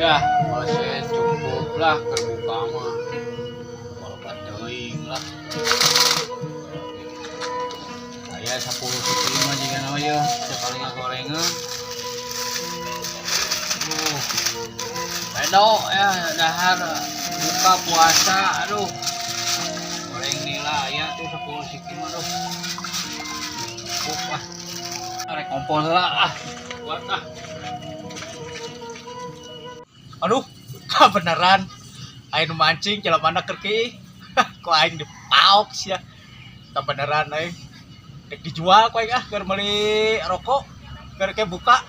Ya masih cukup lah terbuka mah walaupun teuing lah aya 10 cm mah jika ya sekali ngagorengan bedo ya dahar buka puasa aduh goreng nila ya tuh 10 cm aduh cukup arek kompos lah kuat aduh beneran aing mancing jalan mana kerki kok aing dipaok sih ya beneran aing dek dijual kok aing keur meuli rokok keur buka